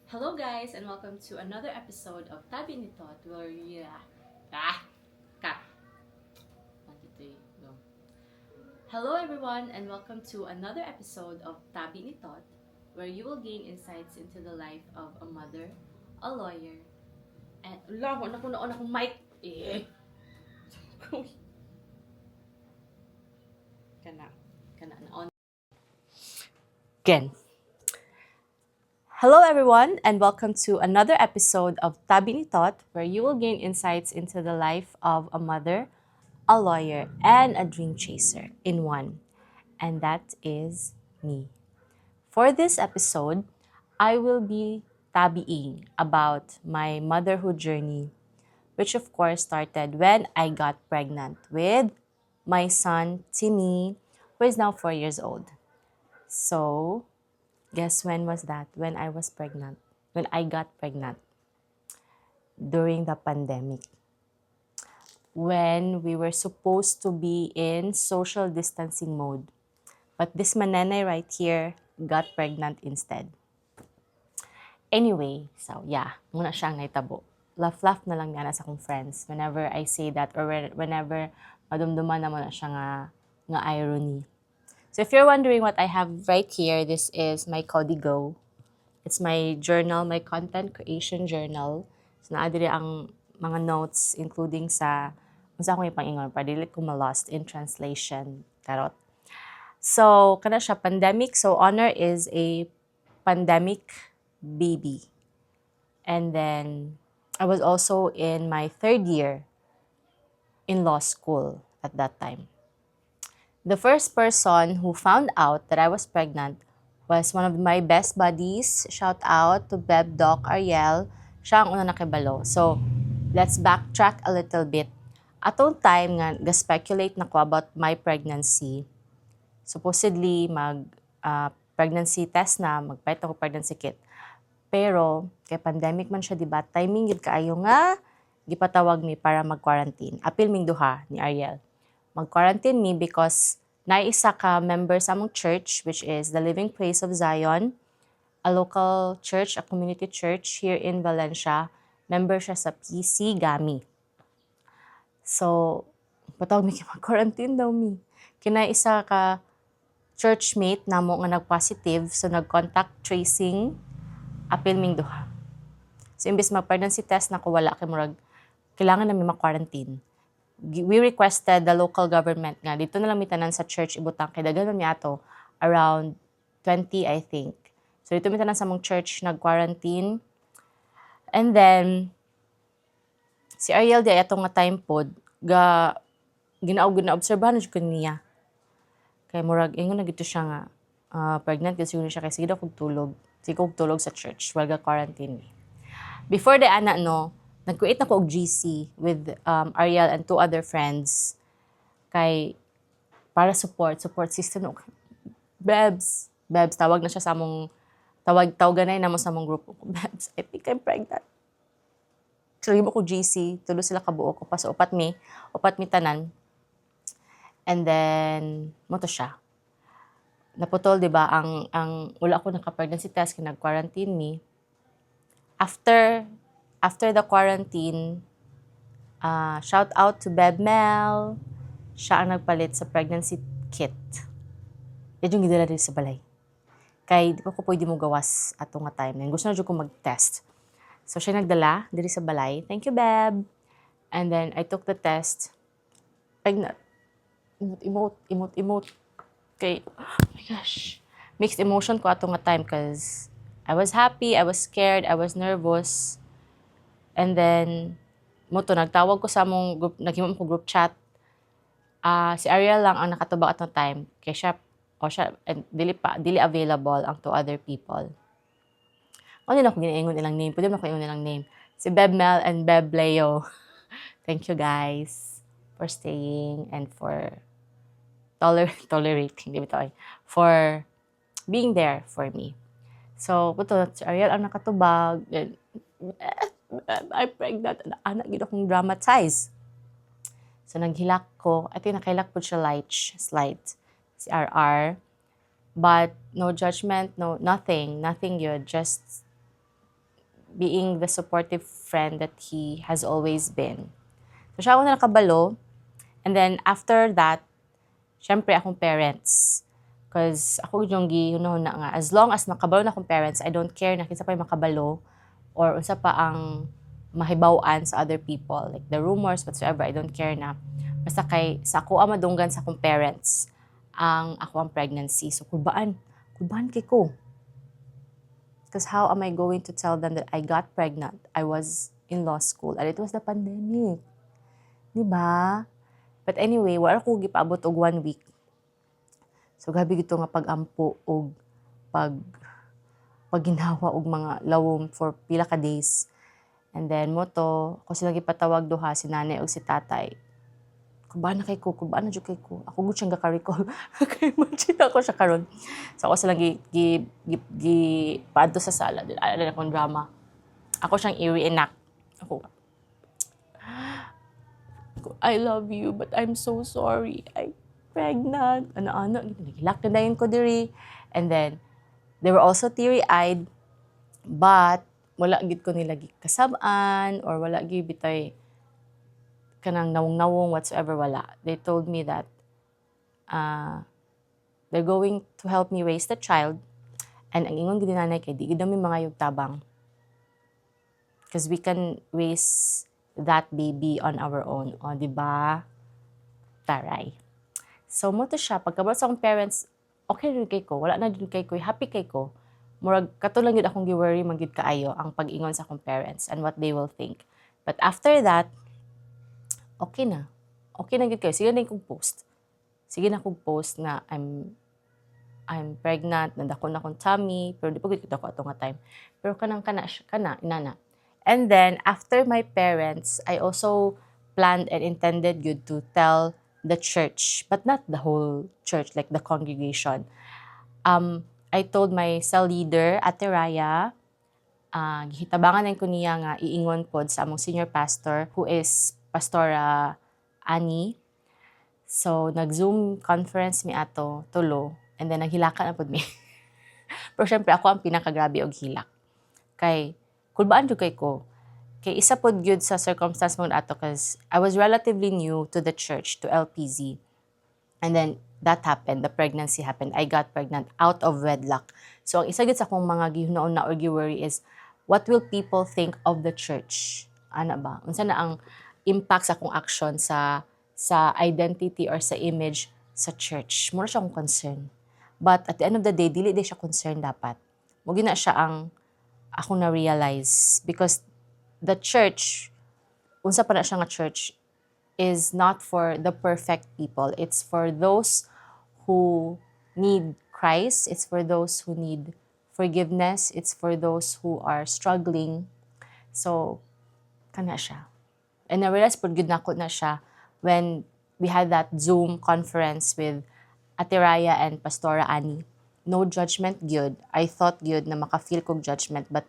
Hello guys and welcome to another episode of Tabi ni Tot where ah ka 1, 2, 3 go. Hello everyone and welcome to another episode of Tabi ni Tot where you will gain insights into the life of a mother, a lawyer, and labo na kuno akong mic kana kana na on again. Hello, everyone, and welcome to another episode of Tabi ni Tot, where you will gain insights into the life of a mother, a lawyer, and a dream chaser in one. And that is me. For this episode, I will be tabiing about my motherhood journey, which of course started when I got pregnant with my son, Timmy, who is now 4 years old. So, guess when was that? When I was pregnant. When I got pregnant. During the pandemic. When we were supposed to be in social distancing mode. But this mananay right here got pregnant instead. Anyway, so yeah, muna siyang naitabo. Laugh-laugh na lang niya sa akong friends whenever I say that or whenever madumduman na mo na siya nga irony. So if you're wondering what I have right here, this is my Codigo. It's my journal, my content creation journal. So naadiri ang mga notes including sa kung sa akong ipangingon para dili ko ma-lost in translation. Tarot. So, kana siya pandemic. So, Honor is a pandemic baby. And then, I was also in my 3rd year in law school at that time. The first person who found out that I was pregnant was one of my best buddies. Shout out to Beb Doc Ariel. Siya ang una nakibalo. So, let's backtrack a little bit. Atong time nga, ga-speculate na ko about my pregnancy. Supposedly, pregnancy test na, magpahit ako pregnancy kit. Pero, kay pandemic man siya, diba? Timing yun kaayo nga, gipatawag mi para mag-quarantine. Apil ming duha ni Ariel. Mag-quarantine mi because naisa ka member sa among church, which is the Living Praise of Zion, a local church, a community church here in Valencia. Member siya sa PC Gami. So, patawag mi mag-quarantine daw mi. Kina isa ka churchmate namo nga nag-positive, so nag-contact tracing, apil ming duha. So, imbis mag-pregnancy test na ko wala kay murag, kailangan namin ma-quarantine. We requested the local government nga, dito na lang mitanan sa church ibutang, kay dagan mi ato, around 20, I think. So, dito mitanan sa mong church, nag-quarantine. And then, si Ariel di atong nga time pod, ginaobserbahan na ko niya. Kay murag ingon na gito siya nga pregnant kasi siguro siya kay sige daw kog tulog. Sige kog tulog sa church while ga quarantine me. Before the ana no, nag-create na ko og GC with Ariel and 2 other friends kay para support system no. Bebs tawag na siya sa among tawaganay na mo sa among group. Bebs, I think I'm pregnant. So, mo ko GC, tulo sila kabuo ko pa so upat mi tanan. And then, mo to siya. Naputol, di ba, ang wala ako naka-pregnancy test, kinag-quarantine me. After the quarantine, shout out to Beb Mel. Siya ang nagpalit sa pregnancy kit. Yan yung gidala rin sa balay. Kay, di pa ko pwede mo gawas ato nga time. Gusto na dyan ko mag-test. So, siya nagdala diri sa balay. Thank you, Beb. And then, I took the test. Pregnant. Emote. Okay, oh my gosh. Mixed emotion ko ato nga time because I was happy, I was scared, I was nervous. And then, nagtawag ko sa among group, naghimom ko group chat. Si Ariel lang ang nakatubag atong time. Kaya siya, dili available ang 2 other people. Ano na ako ginaingon ilang name? Pwede mo ako ingon ilang name. Si Beb Mel and Beb Leo. Thank you guys for staying and for tolerating, for being there for me. So, si Ariel ang nakatubag. I'm pregnant. Anak, gito akong dramatize. So, naghilak ko. I think nakahilak po siya slight. Si RR. But, no judgment, no, nothing yun. Just being the supportive friend that he has always been. So siya ako na nakabalo. And then after that, syempre akong parents. Because ako yung na nga, as long as makabalo na akong parents, I don't care na kinsa pa yung makabalo or unsa pa ang mahibaw-an sa other people. Like the rumors, whatsoever, I don't care na. Basta kay, sa ako ang madunggan sa akong parents, ako ang pregnancy. So kulbaan kay ko. Because how am I going to tell them that I got pregnant? I was in law school and it was the pandemic. Diba? But anyway, wala ko gipaabot og 1 week. So gabi gito nga pag-ampo og pagginhawa og mga lawom for pila ka days. And then mo to, ako sila gipatawag duha si nanay og si tatay. Kubaan na jud kay ko. Ako gud siyang gaka-recall. Imagine ako siya karon. So ako silang paadto sa sala. Alala akong drama. Ako siyang i-reenact. Ako, I love you, but I'm so sorry. I'm pregnant. Ano, nagilak na dayon ko diri. And then, they were also teary-eyed, but wala gid ko nila kasab-an, or wala gid bitay kanang nawong-nawong whatsoever, wala. They told me that they're going to help me raise the child, and ang ingon gid ni nanay kay di gid mi mga yugtabang. Because we can raise that baby on our own. O, di ba? Taray. So, mo to siya. Pagkabot sa akong parents, okay rin kay ko. Wala na din kay ko. Happy kay ko. Murag, katulang yun akong gi-worry, magyud kaayo ang pag-ingon sa akong parents and what they will think. But after that, okay na. Okay na gid kayo. Sige na kong post. Sige na kong post na I'm pregnant, nandako na akong tummy, pero di pa gid ako atong time. Pero kana, inana. And then, after my parents, I also planned and intended good to tell the church, but not the whole church, like the congregation. I told my cell leader, Ate Raya, gihitabangan ko niya nga iingon pod sa among senior pastor, who is Pastora Annie. So, nag-Zoom conference mi ato, tulo, and then naghilaka na pod mi. Pero syempre, ako ang pinakagrabe og hilak. Kay, kulbaan jud kay ko. Kay isa pod gyud sa circumstance mo ato, because I was relatively new to the church, to LPZ. And then, that happened, the pregnancy happened. I got pregnant out of wedlock. So, ang isa gyud sa akong mga gihunahon na or gi-worry is, what will people think of the church? Ana ba? Unsa na ang impact sa akong action sa identity or sa image sa church? Mura siya akong concern. But at the end of the day, dili siya concern dapat. Mo gina siya ang ako na-realize, because the church, unsa pa na siya nga church, is not for the perfect people. It's for those who need Christ. It's for those who need forgiveness. It's for those who are struggling. So, kana siya. And na-realize po good na ko na siya when we had that Zoom conference with Ate Raya and Pastora Annie. No judgment good. I thought good na maka-feel kong judgment, but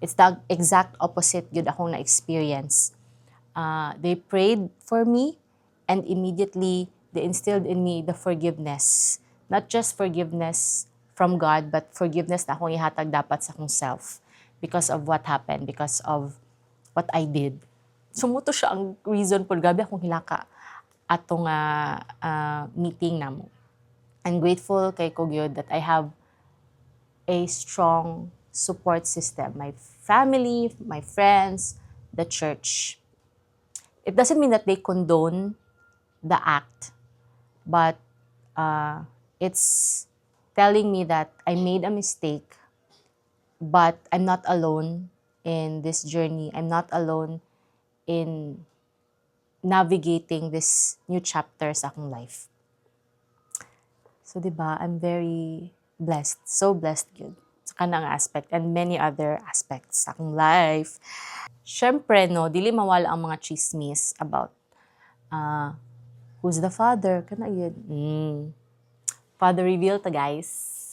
it's the exact opposite good akong na-experience. They prayed for me, and immediately they instilled in me the forgiveness. Not just forgiveness from God, but forgiveness na akong ihatag dapat sa akong self because of what happened, because of what I did. Sumuto siya ang reason po, gabi akong hilaka atong meeting namo. I'm grateful kay Kogyod that I have a strong support system. My family, my friends, the church. It doesn't mean that they condone the act, but it's telling me that I made a mistake, but I'm not alone in this journey. I'm not alone in navigating this new chapter sa akong life. So, diba, I'm very blessed. So blessed yun. Sa kanang aspect and many other aspects sa akong life. Syempre, no, dili mawala ang mga chismis about who's the father. Kana yun. Father reveal ta, guys.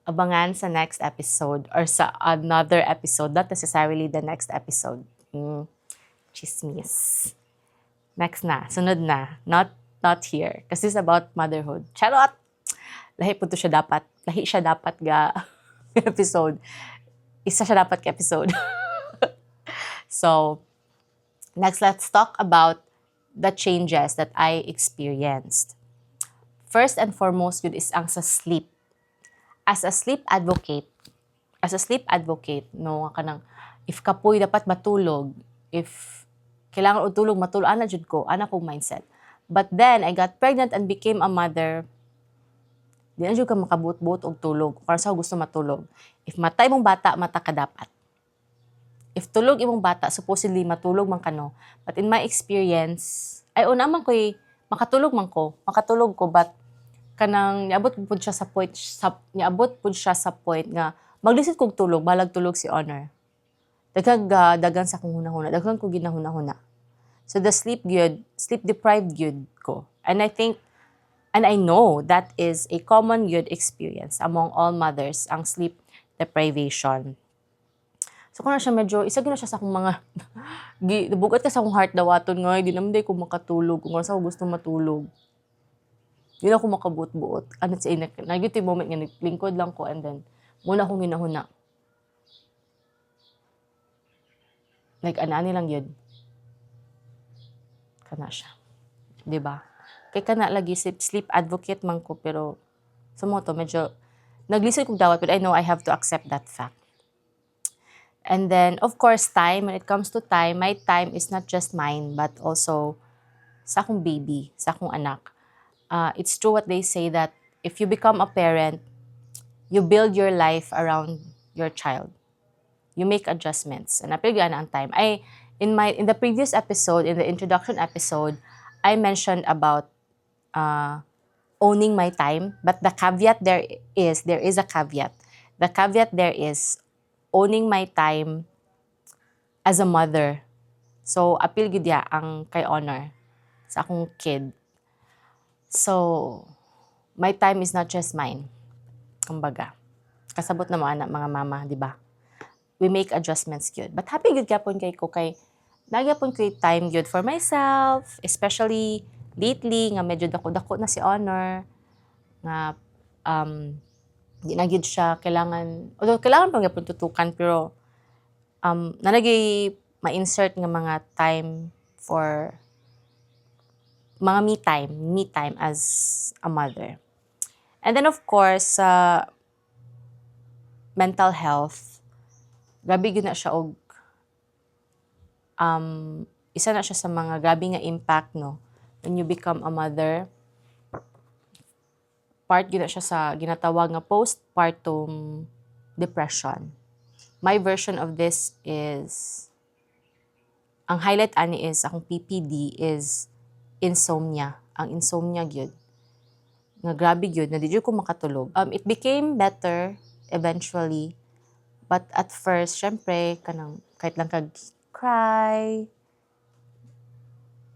Abangan sa next episode or sa another episode. Not necessarily the next episode. Chismis. Next na. Sunod na. Not here. Kasi it's about motherhood. Charot! Lahi siya dapat ga episode. Isa siya dapat ka episode. So, next, let's talk about the changes that I experienced. First and foremost, yun is ang sa sleep. As a sleep advocate, no, kanang, if kapoy dapat matulog, if kailangan utulog, matulog, ana jud ko, ana kong mindset. But then, I got pregnant and became a mother, di na jud ka makabuot-buot og tulog. Para sa gusto matulog. If matay mong bata, mata ka dapat. If tulog imong bata, supposedly matulog man kano. But in my experience, ay naman ko'y makatulog ko, but kanang niabot pud siya sa point nga maglisit kog tulog, balag tulog si Honor. Dagan sa kong hunahuna, daghan ko ginahuna-huna. So the sleep deprived gyud ko. And I know that is a common good experience among all mothers, ang sleep deprivation. So kung na siya medyo, isa na siya sa akong mga, bugat ka sa akong heart dawaton nga, di naman ko makatulog, kung sa ako gusto matulog. Di na ako makabuot-buot. Ano sa nag-yung moment nga, naglingkod lang ko, and then, muna akong ginahuna. Like, anani lang yun. Kana siya. Diba? Kaya kana lagi, sleep advocate man ko, pero, sa mo to, medyo, naglisod kong dawat, but I know I have to accept that fact. And then, of course, time. When it comes to time, my time is not just mine, but also sa akong baby, sa akong anak. It's true what they say that if you become a parent, you build your life around your child. You make adjustments. And napigyan ang time. In the previous episode, in the introduction episode, I mentioned about owning my time. But the caveat there is a caveat. The caveat there is owning my time as a mother. So, apil gid ya ang kay Honor sa akong kid. So, my time is not just mine. Kumbaga, kasabot na mga mama, di ba? We make adjustments good. But happy good gyapon kay ko kay nagyapon ko time good for myself, especially lately nga medyo dako-dako na si Honor nga di na gyud siya kailangan pa gyapon tutukan, pero nanagay ma-insert nga mga time for mga me time as a mother. And then of course, mental health, grabe yun na siya og isa na siya sa mga grabe nga impact, no, when you become a mother. Part yun na siya sa ginatawag nga postpartum depression. My version of this is, ang highlight ani is, akong PPD is insomnia. Ang insomnia gyud nga grabe gyud, na di ko makatulog. It became better eventually, but at first, syempre, kahit lang cry,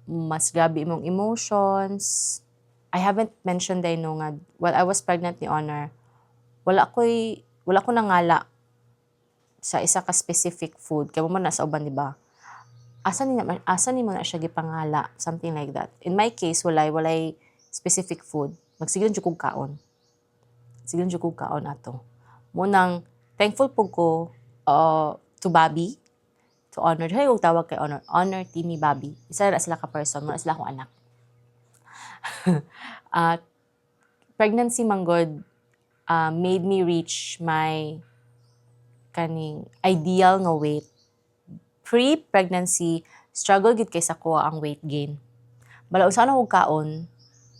mas grabe imong emotions. I haven't mentioned I know nga, while I was pregnant ni Honor, wala ko nangala sa isa ka specific food. Kaya mo na sa uban, di ba? Asa ni mo na siya gipangala, something like that. In my case, walay specific food. Magsigilon jud kog kaon. Sigilon jud kog kaon ato. Munang thankful po ko to Bobby, to Honor. Hay og tawag kay Honor. Honor, Timmy, Bobby. Isa na sila ka person, mo sila akong anak. Pregnancy manggod made me reach my kaning ideal nga weight. Pre-pregnancy, struggle gid kay sa ko ang weight gain. Bala usa na og kaon,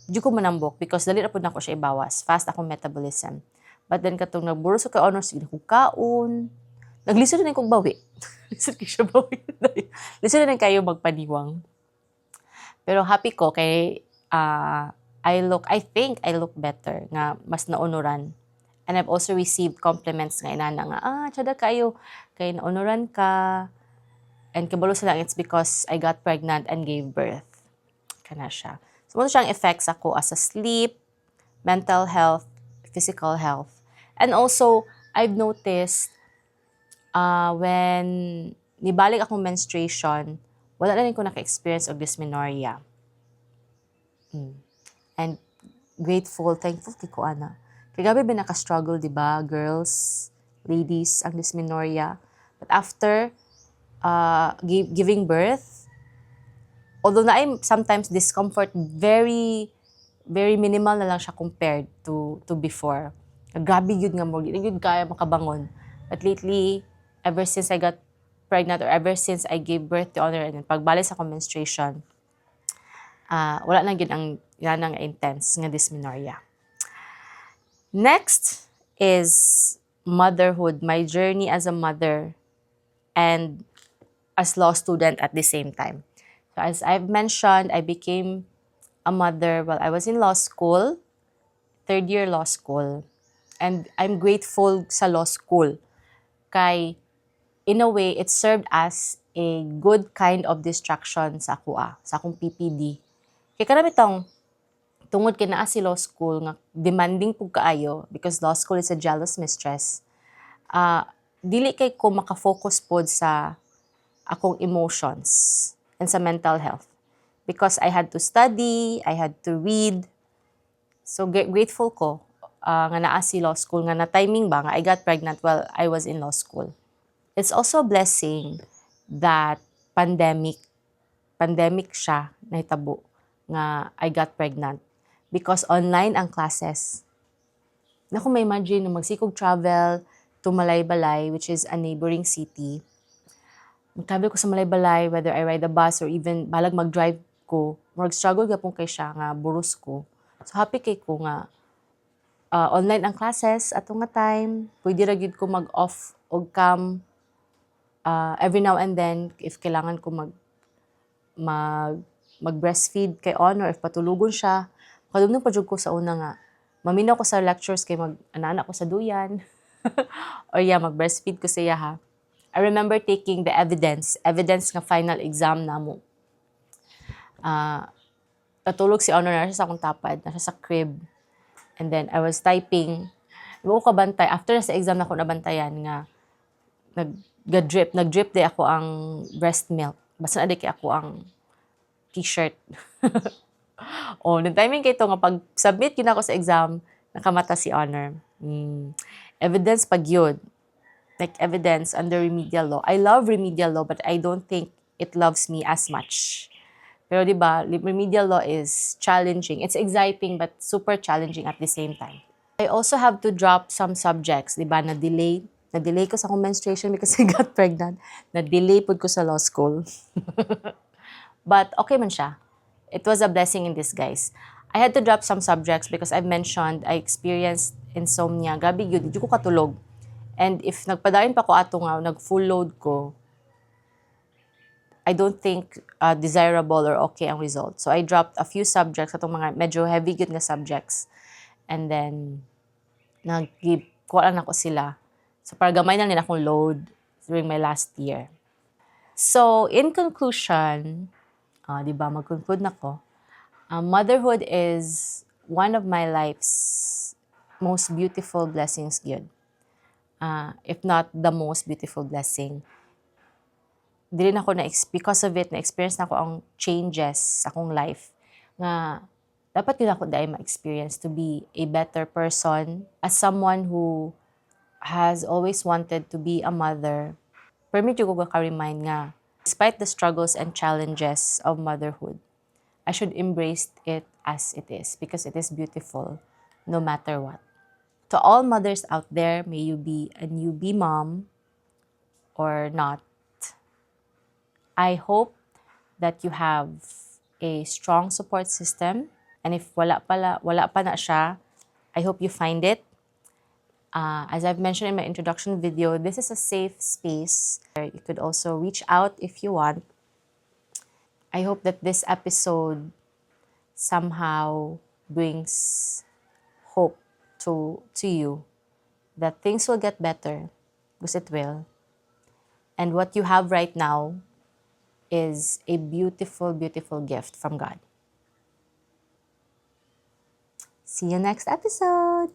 di ko manambok because dali ra pud nako siya ibawas. Fast akong metabolism. But then katong nagburo sa kay Honor, sige ko kaon. Naglisod na kong bawi. Lisod kay siya bawi. Lisod na kayo magpaniwang. Pero happy ko kay I think I look better nga mas naunuran. And I've also received compliments nga inana nga, tsada kayo, kay naunuran ka. And kabalo sila, it's because I got pregnant and gave birth. Kana siya. So, ano siyang effects ako as a sleep, mental health, physical health. And also, I've noticed when nibalik akong menstruation, wala na rin ko naka-experience of dysmenorrhea. And grateful, thankful ko ana. Kaya gabi ba naka-struggle, di ba? Girls, ladies, ang dysmenorrhea. But after giving birth, although na ay sometimes discomfort, very very minimal na lang siya compared to before. Grabe yun nga mo, yun kaya makabangon. But lately, ever since I got pregnant or ever since I gave birth to Honor, and pagbalik sa akong menstruation, wala lang yun ang yan ang intense nga dysmenorrhea. Next is motherhood, my journey as a mother and as law student at the same time. So as I've mentioned, I became a mother while I was in law school, third year law school. And I'm grateful sa law school. Kay, in a way, it served as a good kind of distraction sa ako, sa akong PPD. Kaya karami tong, tungod kay naa si law school, nga demanding pug kaayo, because law school is a jealous mistress, dili kay ko makafocus pod sa akong emotions and sa mental health. Because I had to study, I had to read. So grateful ko nga naa si law school, nga na timing ba, nga I got pregnant while I was in law school. It's also a blessing that pandemic siya nahitabo nga I got pregnant. Because online ang classes. Naku, may imagine na magsikog travel to Malaybalay, which is a neighboring city. Mag-travel ko sa Malaybalay, whether I ride a bus or even balag mag-drive ko, mag-struggle gapon kay siya nga burus ko. So happy kay ko nga online ang classes ato nga time, pwede ra gyud ko mag-off og cam every now and then if kailangan ko mag-breastfeed kay Honor, if patulugon siya. Kadumdum pa jud ko sa una nga maminaw ko sa lectures kay mag-anana ko sa duyan. Or mag-breastfeed ko siya ha. I remember taking the evidence nga final exam namo. Natulog si Honor, na siya sa akong tapad, na siya sa crib. And then, I was typing. Iba ko kabantay. After sa exam na ako nabantayan nga, nag-drip day ako ang breast milk. Basta na kay ako ang t-shirt. Nung timing kay ito nga, pag-submit yun ako sa exam, nakamata si Honor. Evidence pag yun. Like evidence under remedial law. I love remedial law, but I don't think it loves me as much. Pero diba, remedial law is challenging. It's exciting but super challenging at the same time. I also have to drop some subjects, diba, na-delay. Na-delay ko sa akong menstruation because I got pregnant. Na-delay po ko sa law school. But okay man siya. It was a blessing in disguise. I had to drop some subjects because I've mentioned I experienced insomnia. Grabe yun, hindi ko katulog. And if nagpadayon pa ko ato nga, nag-full load ko, I don't think desirable or okay ang result. So I dropped a few subjects, atong mga medyo heavy good nga subjects. And then, kuha lang ako sila. So para gamay na nila akong load during my last year. So in conclusion, di ba, mag-conclude na ko, motherhood is one of my life's most beautiful blessings gyud. If not the most beautiful blessing. Dili na ako because of it, na-experience na ako ang changes sa akong life nga dapat din ako dahil ma-experience to be a better person as someone who has always wanted to be a mother. Pero medyo ko ka-remind nga, despite the struggles and challenges of motherhood, I should embrace it as it is because it is beautiful no matter what. To all mothers out there, may you be a newbie mom or not, I hope that you have a strong support system. And if wala pa na siya, I hope you find it. As I've mentioned in my introduction video, this is a safe space. You could also reach out if you want. I hope that this episode somehow brings hope to you that things will get better, because it will. And what you have right now is a beautiful, beautiful gift from God. See you next episode.